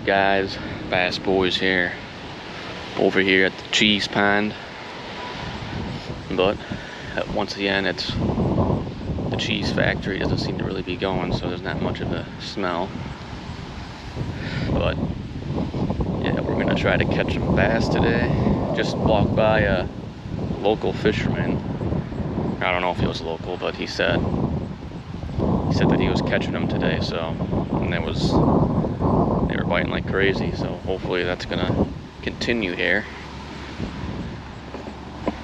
guys? Bass Boys here, over here at the cheese pond. But once again, it's the cheese factory doesn't seem to really be going, so there's not much of a smell. But yeah, we're gonna try to catch some bass today. Just walked by a local fisherman. I don't know if he was local, but he said that he was catching them today. So, and they were biting like crazy. So hopefully that's gonna continue here.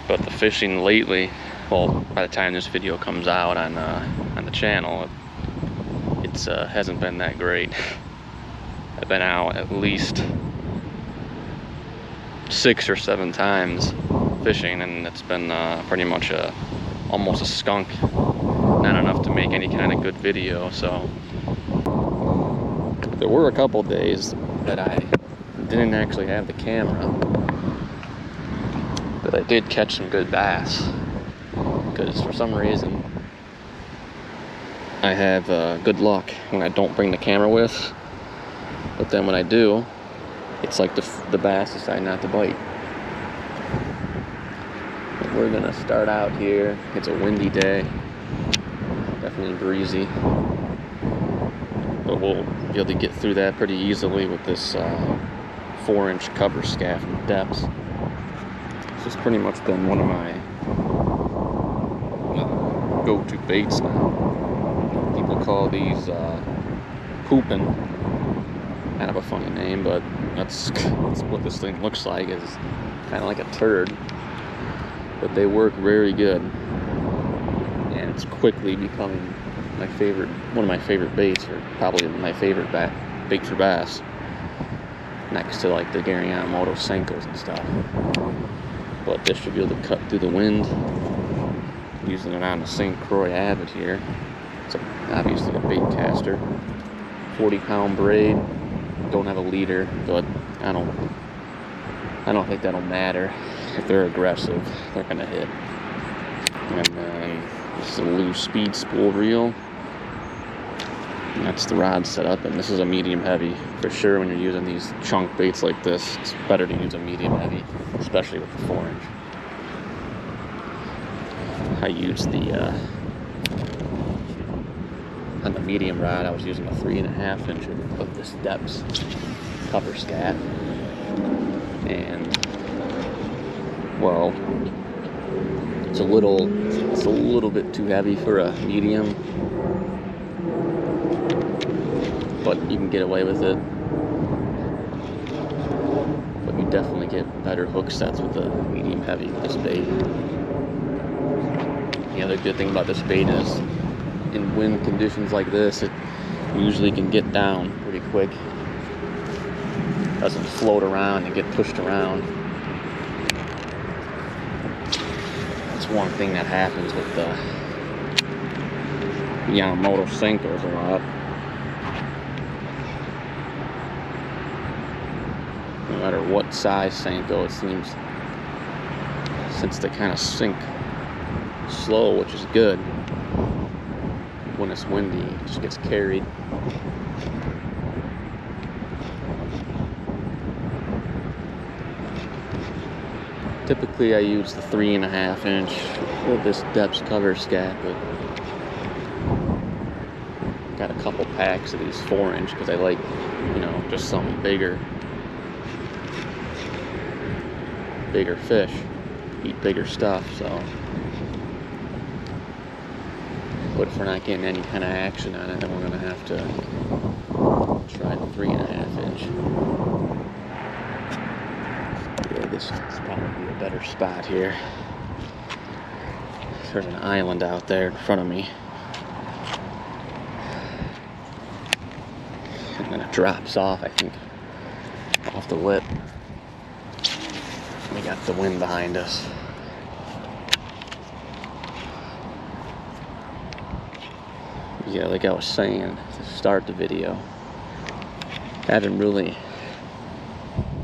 But the fishing lately, well, by the time this video comes out on the channel, it's hasn't been that great. I've been out at least 6 or 7 times fishing, and it's been pretty much almost a skunk. Not enough to make any kind of good video. So there were a couple days that I didn't actually have the camera, but I did catch some good bass, because for some reason I have good luck when I don't bring the camera with, but then when I do, it's like the bass decide not to bite. But we're gonna start out here. It's a windy day, definitely breezy, but we'll be able to get through that pretty easily with this 4-inch cover scat from Deps. This has pretty much been one of my go-to baits now. People call these poopin'. Kind of a funny name, but that's what this thing looks like. It's kind of like a turd, but they work very good, and it's quickly becoming my favorite, one of my favorite baits, or probably my favorite bait for bass, next to like the Yamamoto senkos and stuff. But this should be able to cut through the wind. Using it on the St. Croix Avid here. It's obviously a bait caster. 40-pound braid. Don't have a leader, but I don't think that'll matter. If they're aggressive, they're gonna hit. And then this is a loose speed spool reel. And that's the rod set up, and this is a medium heavy. For sure, when you're using these chunk baits like this, it's better to use a medium heavy, especially with the 4-inch. I used on the medium rod, I was using a 3.5-inch of this Deps cover scat, and well, it's a little bit too heavy for a medium, but you can get away with it. But you definitely get better hook sets with the medium heavy with this bait. The other good thing about this bait is, in wind conditions like this, it usually can get down pretty quick. Doesn't float around and get pushed around. That's one thing that happens with the Yamamoto senkos a lot. No matter what size senko, it seems, since they kind of sink slow, which is good, when it's windy, it just gets carried. Typically I use the 3.5-inch with this Deps cover scat, but got a couple packs of these 4-inch because I like, you know, just something bigger fish, eat bigger stuff. So, but if we're not getting any kind of action on it, then we're gonna have to try the 3.5-inch. Yeah, this is probably a better spot here. There's an island out there in front of me, and then it drops off, I think, off the lip. We got the wind behind us. Yeah, like I was saying to start the video, I haven't really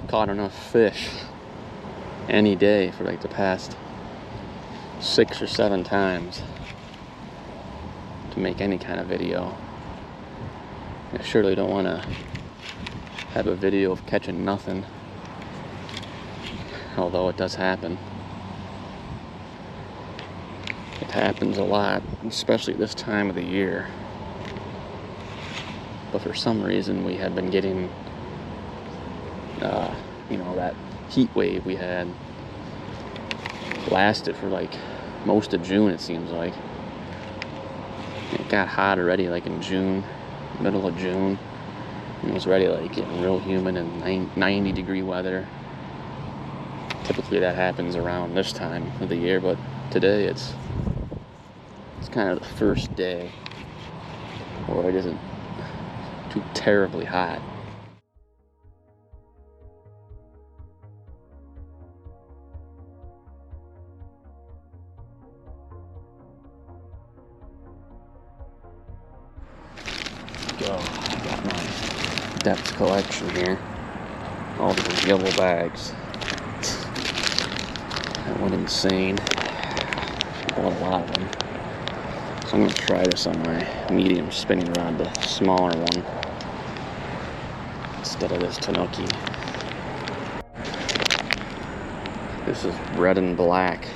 caught enough fish any day for like the past 6 or 7 times to make any kind of video. I surely don't want to have a video of catching nothing, although it does happen. It happens a lot, especially this time of the year. But for some reason we had been getting, you know, that heat wave we had lasted for like most of June, it seems like. It got hot already like in June, middle of June. It was already like getting real humid and 90-degree weather. Typically that happens around this time of the year, but today it's kind of the first day where it isn't too terribly hot. Go. I got my Deps collection here. All these yellow bags. I went insane. Bought a lot of them. So I'm going to try this on my medium spinning rod, the smaller one, instead of this Tanuki. This is red and black.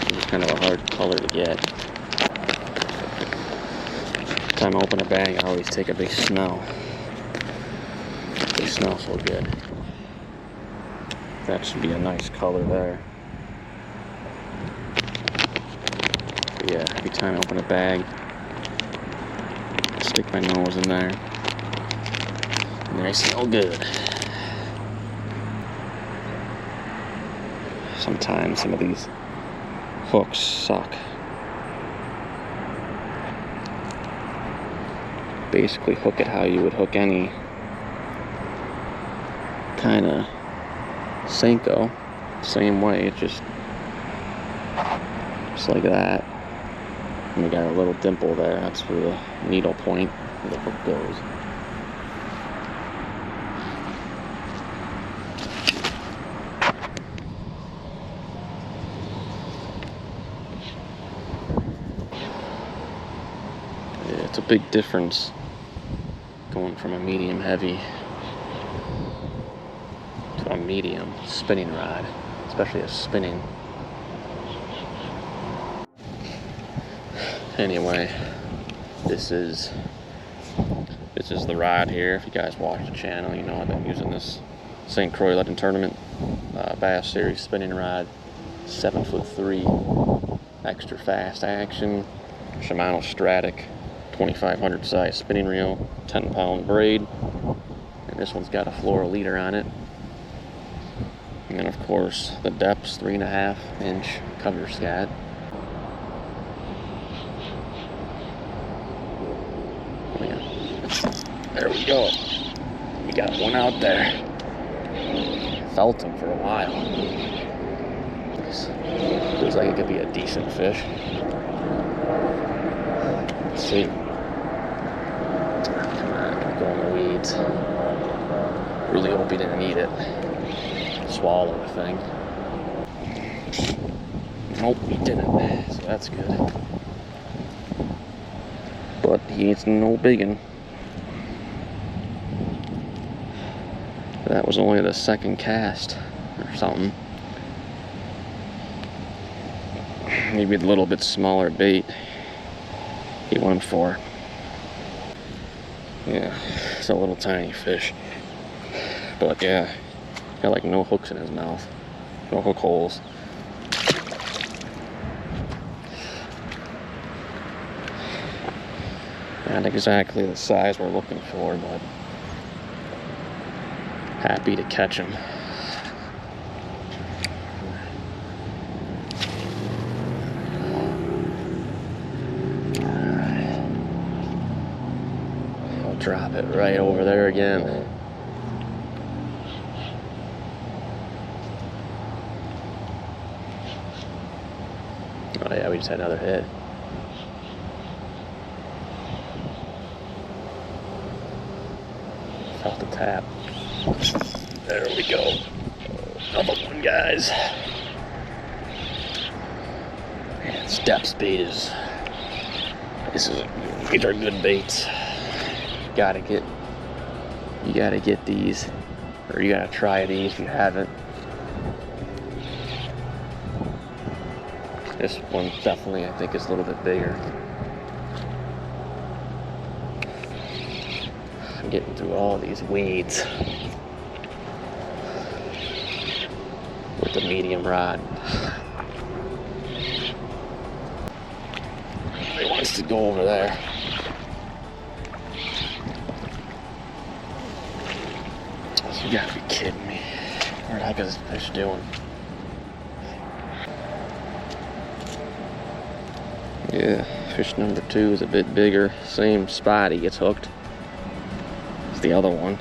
It's kind of a hard color to get. Every time I open a bag, I always take a big smell. They smell so good. That should be a nice color there. But yeah, every time I open a bag, I stick my nose in there, and they smell good. Sometimes some of these hooks suck. Basically hook it how you would hook any kind of senko. Same way, it's just like that. And we got a little dimple there, that's where the needle point where the hook goes. Yeah, it's a big difference going from a medium heavy to a medium spinning rod, especially a spinning. Anyway, this is the rod here. If you guys watch the channel, you know I've been using this St. Croix Legend Tournament Bass Series spinning rod, 7'3", extra fast action, Shimano Stratic 2500 size spinning reel, 10-pound braid, and this one's got a floral leader on it. And then of course the Deps 3.5-inch cover Scat. There we go. We got one out there. Felt him for a while. Feels like it could be a decent fish. Let's see. Come on, go in the weeds. Really hope he didn't eat it. Swallow the thing. Nope, he didn't. So that's good. But he ain't no biggin'. That was only the second cast or something. Maybe a little bit smaller bait he went for. Yeah, it's a little tiny fish. But yeah, got like no hooks in his mouth. No hook holes. Not exactly the size we're looking for, but happy to catch him. Alright. I'll drop it right over there again. Oh yeah, we just had another hit. Felt the tap. There we go. Another one, guys. Man, Deps bait is. These are good baits. You gotta get these or you gotta try these if you haven't. This one definitely, I think, is a little bit bigger. I'm getting through all these weeds with the medium rod. He wants to go over there. You gotta be kidding me. What the heck is this fish doing? Yeah, fish number 2 is a bit bigger. Same spot he gets hooked as the other one.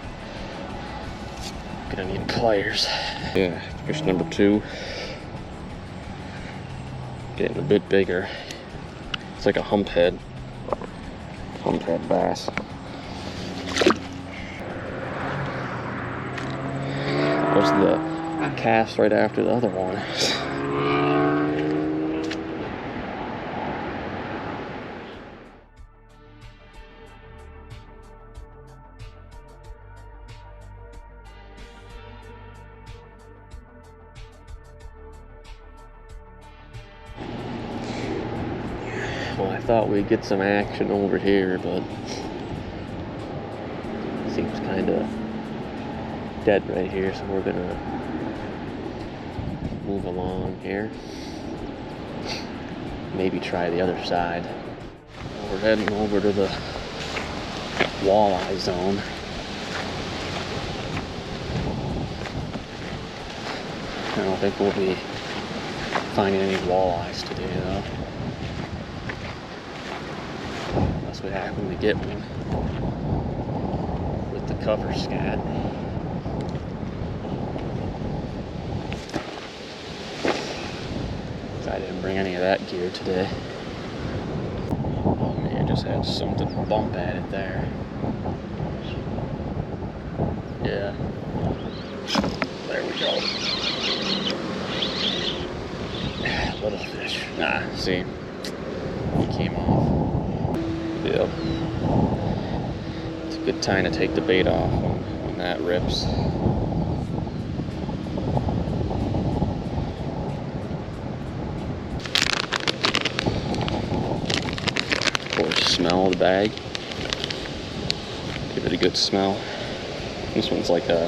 Gonna need pliers. Yeah, fish number 2. Getting a bit bigger. It's like a humphead bass. Was the cast right after the other one. Well, I thought we'd get some action over here, but it seems kind of dead right here, so we're gonna move along here. Maybe try the other side. We're heading over to the walleye zone. I don't think we'll be finding any walleyes today, though. Unless we happen to get one with the cover scat. I didn't bring any of that gear today. Oh man, just had something bump at it there. Yeah. There we go. Little fish. Nah, see. He came off. Yep. It's a good time to take the bait off when that rips. Smell the bag. Give it a good smell. This one's like a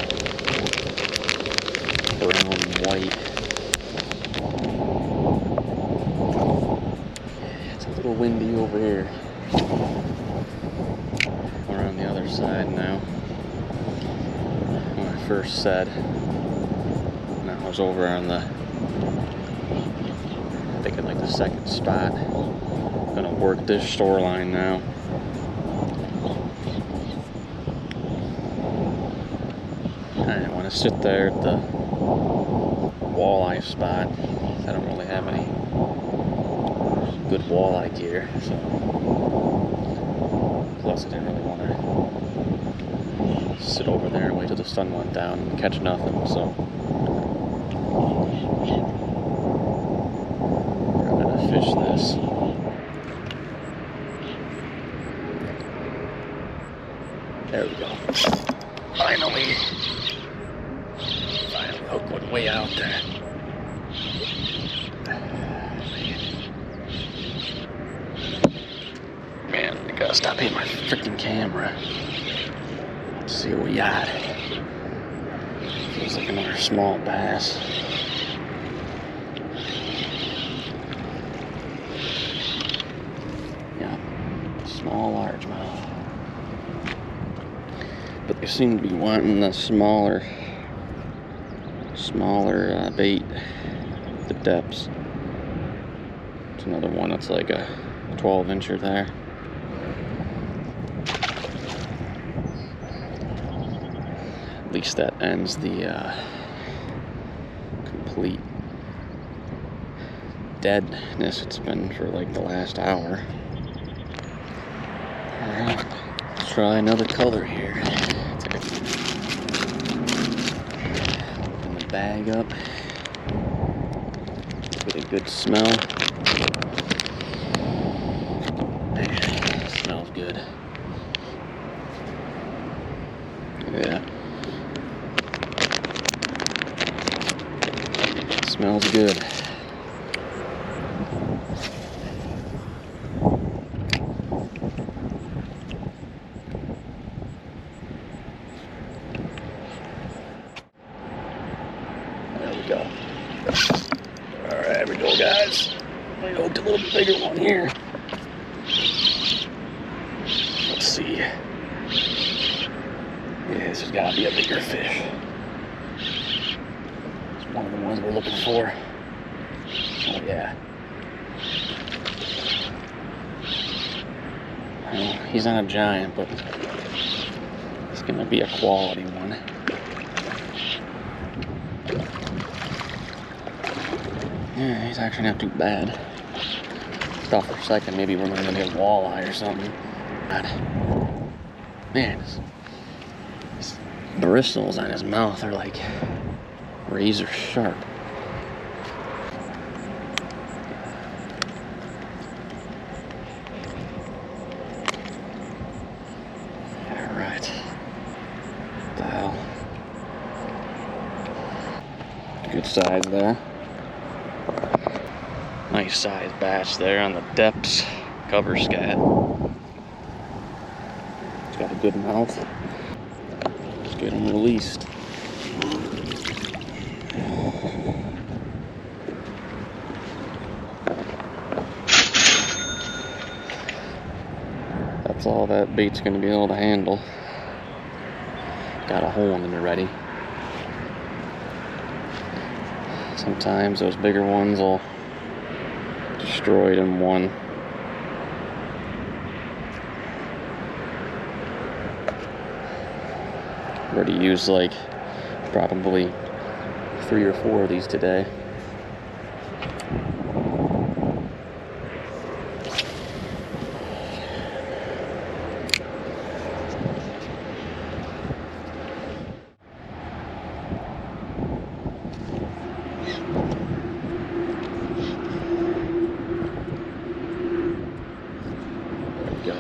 brown and white. It's a little windy over here. We're on the other side now. When I first said, and I was over on the, I think in like the second spot. Gonna work this shoreline now. I didn't want to sit there at the walleye spot. I don't really have any good walleye gear, so plus I didn't really want to sit over there and wait till the sun went down and catch nothing. So I'm gonna fish this. There we go. Finally hook went way out there. Man, I gotta stop hitting my freaking camera. Let's see what we got. Feels like another small bass. Yeah, small largemouth. But they seem to be wanting the smaller bait, the Deps. It's another one that's like a 12-incher there. At least that ends the complete deadness it's been for like the last hour. Alright, let's try another color here. Open the bag up. Get a good smell. Man, it smells good. Yeah. Smells good. There we go. Alright, here we go, guys. I hooked a little bit bigger one here. Let's see. Yeah, this has got to be a bigger fish. It's one of the ones we're looking for. Oh, yeah. Well, he's not a giant, but it's going to be a quality one. Yeah, he's actually not too bad. Thought for a second maybe we're going to get a walleye or something. God. Man, his bristles on his mouth are like razor sharp. Alright. What the hell? Good size there. Nice size bass there on the Deps cover scat. It's got a good mouth. Let's get him released. That's all that bait's going to be able to handle. Got a hole in it already. Sometimes those bigger ones will destroy it in one. Already used like probably 3 or 4 of these today. Go.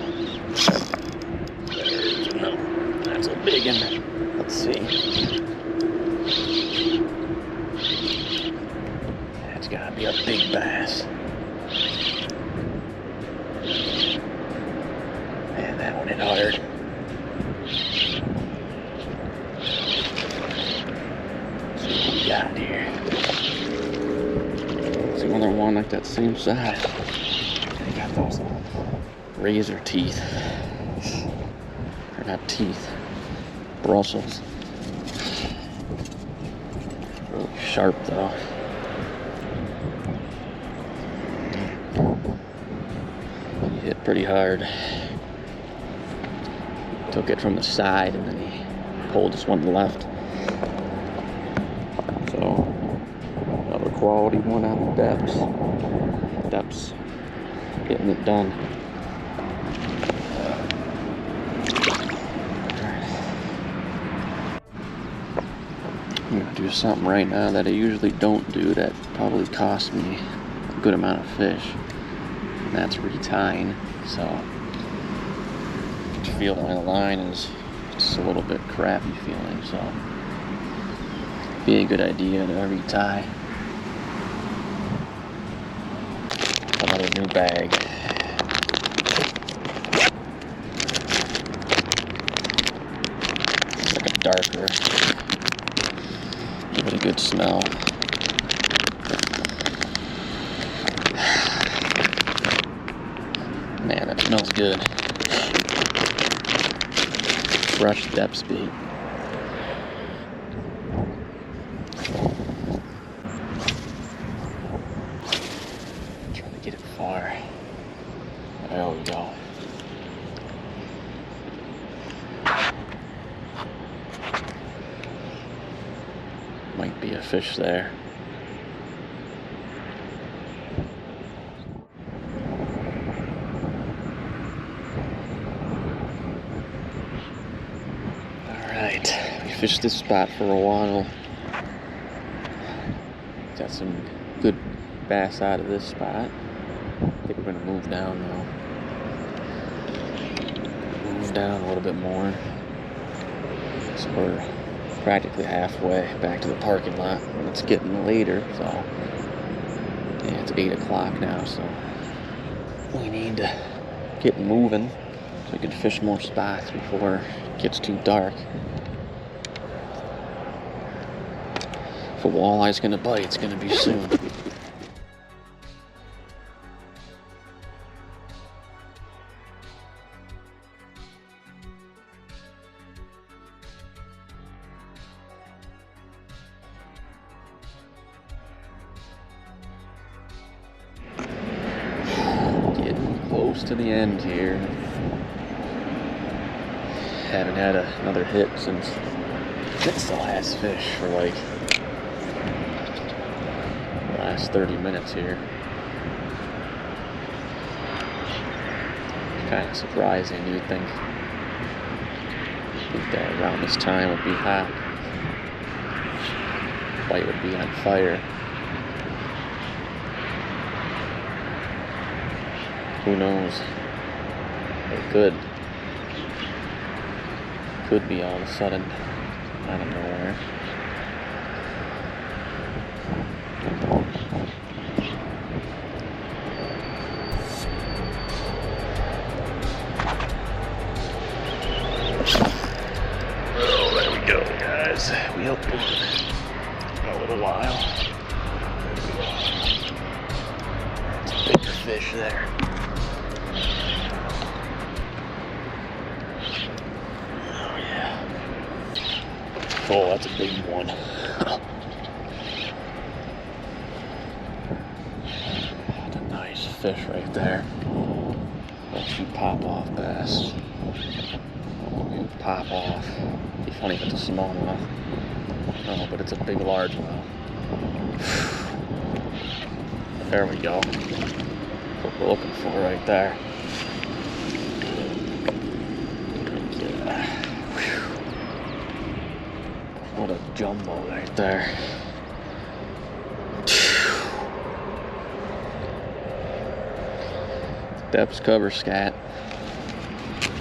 No, that's a big one. Let's see. That's gotta be a big bass. Man, that one hit hard. Let's see what we got here. Let's see another one like that same size. They got those razor teeth, or not teeth, bristles. Really sharp though. He hit pretty hard. Took it from the side and then he pulled this one left. So another quality one out of Deps. Deps getting it done. I'm gonna do something right now that I usually don't do that probably cost me a good amount of fish, and that's retying. So I feel that my line is just a little bit crappy feeling, so it'd be a good idea to retie. Another new bag. It's like a darker, give it a good smell. Man, that smells good. Fresh Deps bait. Trying to get it far. There we go. Might be a fish there. Alright, we fished this spot for a while. Got some good bass out of this spot. I think we're going to move down now. Move down a little bit more. So we're practically halfway back to the parking lot, and it's getting later, so yeah, it's 8 o'clock now, so we need to get moving so we can fish more spots before it gets too dark. If a walleye's gonna bite, it's gonna be soon. Close to the end here. Haven't had another hit since it's the last fish for like the last 30 minutes here. Kind of surprising. You'd think that around this time would be hot. Bite would be on fire. Who knows? It could be all of a sudden out of nowhere. Oh, there we go, guys. We hope in a little while. It's a bigger fish there. Oh, that's a big one. That's a nice fish right there. That's you pop off bass. You pop off. It'd be funny if it's a small one. Oh, but it's a big, large one. There we go. That's what we're looking for right there. What a jumbo right there. Deps cover Scat.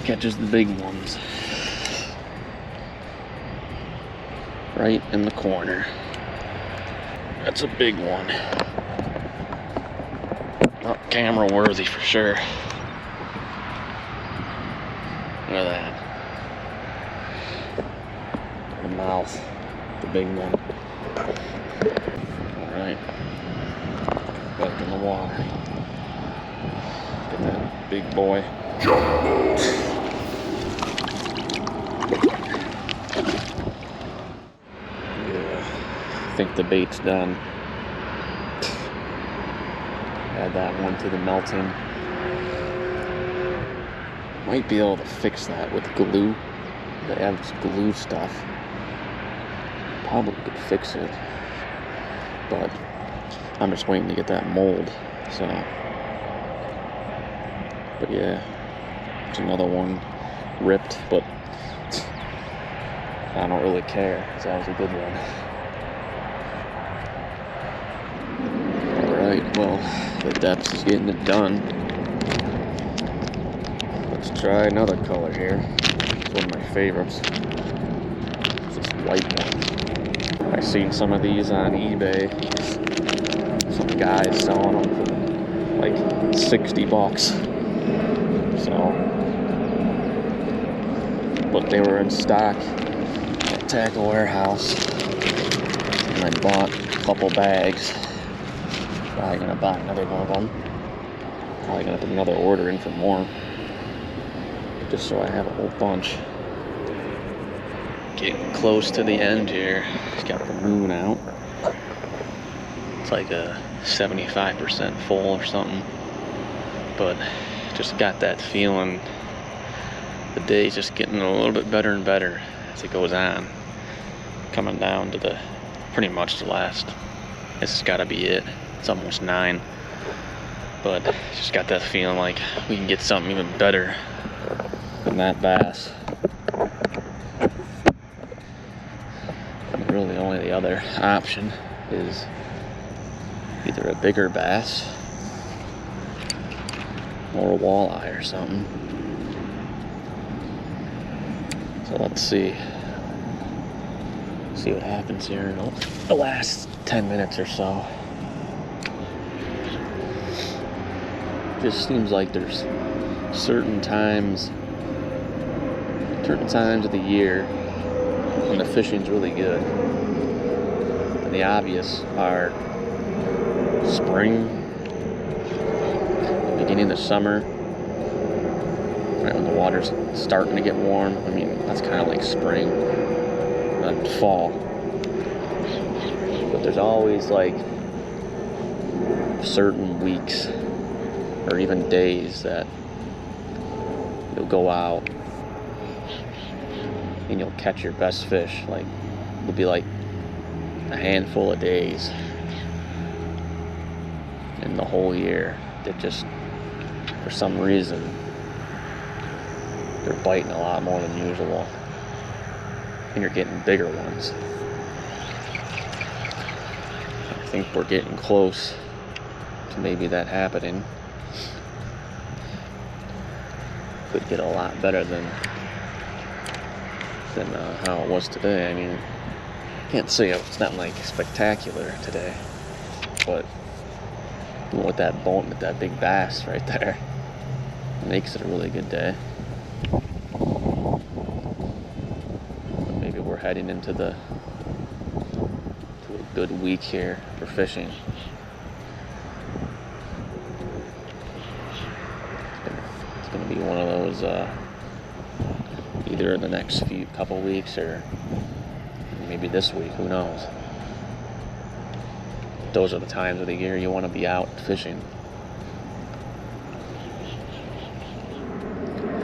Catches the big ones. Right in the corner. That's a big one. Not camera worthy for sure. Look at that. The mouth. The big one. Alright. Back in the water. Get that big boy. Yeah. I think the bait's done. Add that one to the melting. Might be able to fix that with glue. They have this glue stuff. Probably could fix it, but I'm just waiting to get that mold. So, but yeah, it's another one ripped, but I don't really care because that was a good one. Alright, well, the Deps is getting it done. Let's try another color here. It's one of my favorites. It's this white one. I've seen some of these on eBay. Some guys selling them for like $60. So, but they were in stock at Tackle Warehouse, and I bought a couple bags. Probably gonna buy another one of them. Probably gonna put another order in for more, just so I have a whole bunch. Getting close to the end here. It's got the moon out. It's like a 75% full or something. But just got that feeling the day's just getting a little bit better and better as it goes on. Coming down to the pretty much the last. This has got to be it. It's almost 9. But just got that feeling like we can get something even better than that bass. Really only the other option is either a bigger bass or a walleye or something. So let's see. See what happens here in the last 10 minutes or so. Just seems like there's certain times of the year when the fishing's really good. And the obvious are spring, the beginning of summer, right when the water's starting to get warm. I mean, that's kind of like spring and fall. But there's always like certain weeks or even days that you'll go out and you'll catch your best fish. Like, it'll be like a handful of days in the whole year that just, for some reason, they're biting a lot more than usual, and you're getting bigger ones. I think we're getting close to maybe that happening. Could get a lot better than how it was today. I mean, can't say it's not like spectacular today, but with that boat, with that big bass right there, makes it a really good day. But maybe we're heading into a good week here for fishing. It's gonna be one of those either in the next couple weeks or maybe this week, who knows. Those are the times of the year you want to be out fishing.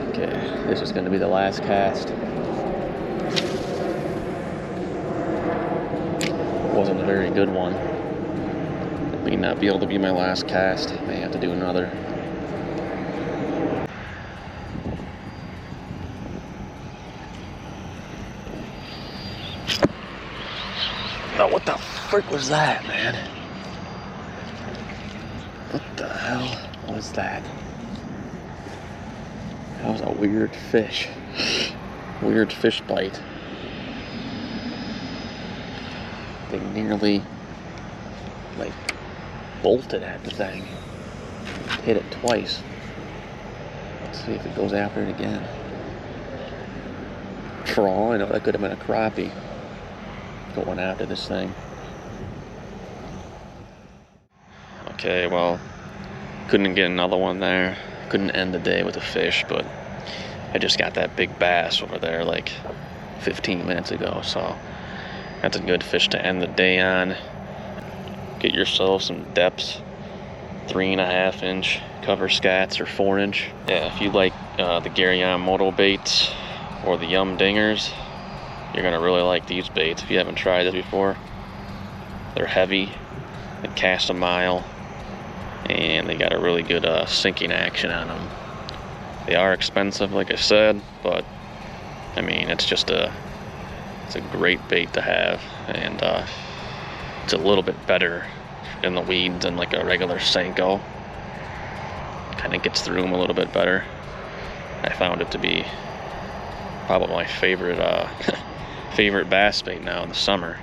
Okay, this is going to be the last cast. Wasn't a very good one. It may not be able to be my last cast. May have to do another. Oh, what the frick was that, man? What the hell was that? That was a weird fish. Weird fish bite. They nearly, like, bolted at the thing. Hit it twice. Let's see if it goes after it again. For all I know, that could have been a crappie going after this thing. Okay, well, couldn't get another one there. Couldn't end the day with a fish, but I just got that big bass over there like 15 minutes ago, so that's a good fish to end the day on. Get yourself some Deps 3.5 inch cover scats or 4 inch. Yeah, if you like the Yamamoto baits or the Yum dingers, you're gonna really like these baits if you haven't tried this before. They're heavy, they cast a mile, and they got a really good sinking action on them. They are expensive, like I said, but I mean, it's a great bait to have, and it's a little bit better in the weeds than like a regular senko. Kind of gets through them a little bit better. I found it to be probably my favorite favorite bass bait now in the summer.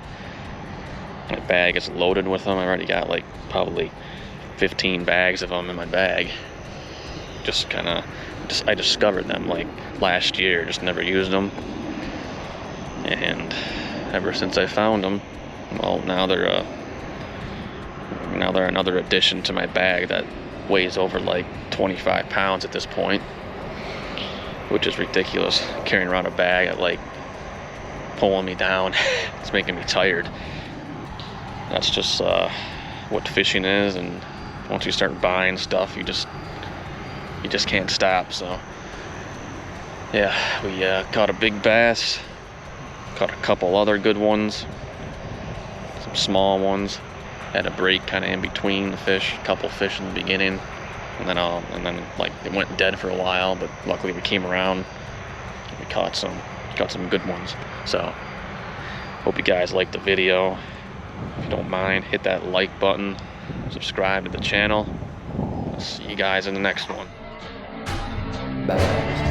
My bag is loaded with them. I already got like probably 15 bags of them in my bag. I discovered them like last year, just never used them, and ever since I found them, well, now they're another addition to my bag that weighs over like 25 pounds at this point, which is ridiculous. Carrying around a bag at like pulling me down. It's making me tired. That's just what fishing is, and once you start buying stuff, you just can't stop. So yeah, we caught a big bass, caught a couple other good ones, some small ones, had a break kind of in between the fish, a couple fish in the beginning, and then like it went dead for a while, but luckily we came around and we caught some good ones. So hope you guys liked the video. If you don't mind, hit that like button, subscribe to the channel. I'll see you guys in the next one. Bye.